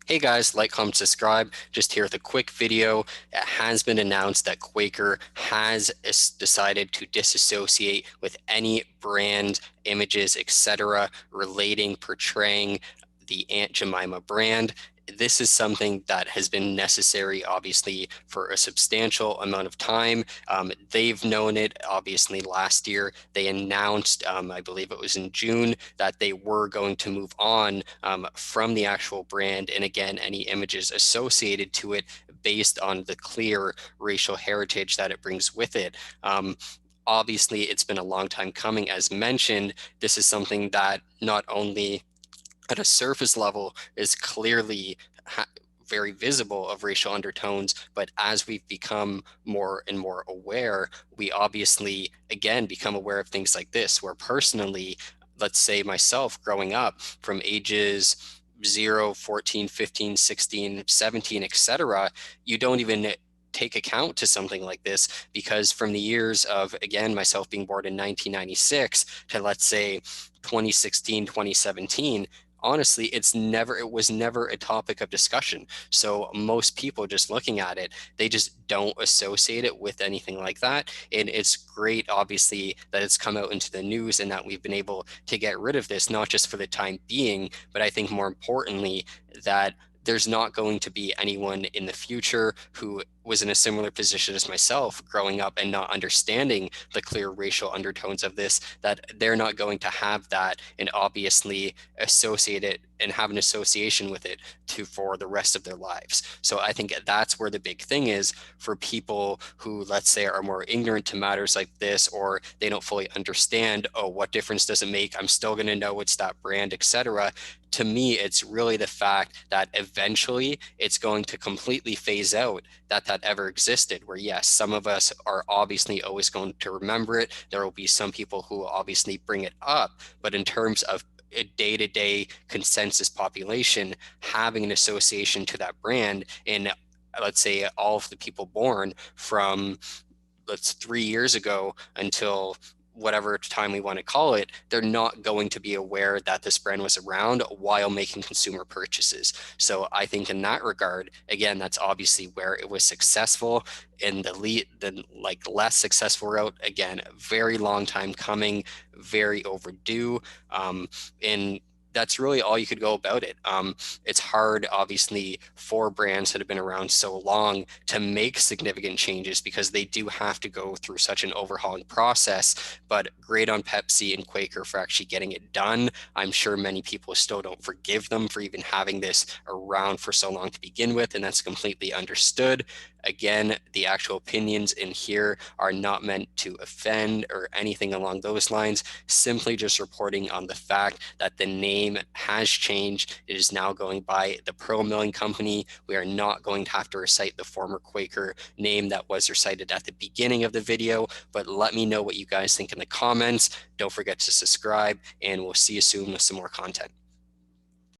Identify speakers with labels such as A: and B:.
A: Hey guys, like, comment, subscribe. Just here with a quick video. It has been announced that Quaker has decided to disassociate with any brand images, etc., relating, portraying the Aunt Jemima brand. This is something that has been necessary, obviously, for a substantial amount of time. They've known it, obviously, last year. They announced, I believe it was in June, that they were going to move on from the actual brand, and again, any images associated to it based on the clear racial heritage that it brings with it. Obviously, it's been a long time coming. As mentioned, this is something that not only at a surface level is clearly very visible of racial undertones, but as we've become more and more aware, we obviously, again, become aware of things like this, where personally, let's say myself growing up from ages 0, 14, 15, 16, 17, etc., you don't even take account to something like this because from the years of, again, myself being born in 1996 to, let's say, 2016, 2017, honestly, it was never a topic of discussion. So most people just looking at it, they just don't associate it with anything like that. And it's great, obviously, that it's come out into the news and that we've been able to get rid of this, not just for the time being, but I think more importantly, that there's not going to be anyone in the future who was in a similar position as myself growing up and not understanding the clear racial undertones of this, that they're not going to have that and obviously associate it and have an association with it for the rest of their lives. So I think that's where the big thing is for people who, let's say, are more ignorant to matters like this, or they don't fully understand, oh, what difference does it make? I'm still going to know it's that brand, etc. To me, it's really the fact that eventually it's going to completely phase out that ever existed, where yes, some of us are obviously always going to remember it. There will be some people who will obviously bring it up, but in terms of a day-to-day consensus population having an association to that brand, and let's say all of the people born from, let's 3 years ago until whatever time we want to call it, they're not going to be aware that this brand was around while making consumer purchases. So I think in that regard, again, that's obviously where it was successful. In the like less successful route, again, very long time coming, very overdue. And that's really all you could go about it. It's hard, obviously, for brands that have been around so long to make significant changes because they do have to go through such an overhauling process. But great on Pepsi and Quaker for actually getting it done. I'm sure many people still don't forgive them for even having this around for so long to begin with, and that's completely understood. Again, the actual opinions in here are not meant to offend or anything along those lines, simply just reporting on the fact that the name has changed. It is now going by the Pearl Milling Company. We are not going to have to recite the former Quaker name that was recited at the beginning of the video, but let me know what you guys think in the comments. Don't forget to subscribe, and we'll see you soon with some more content.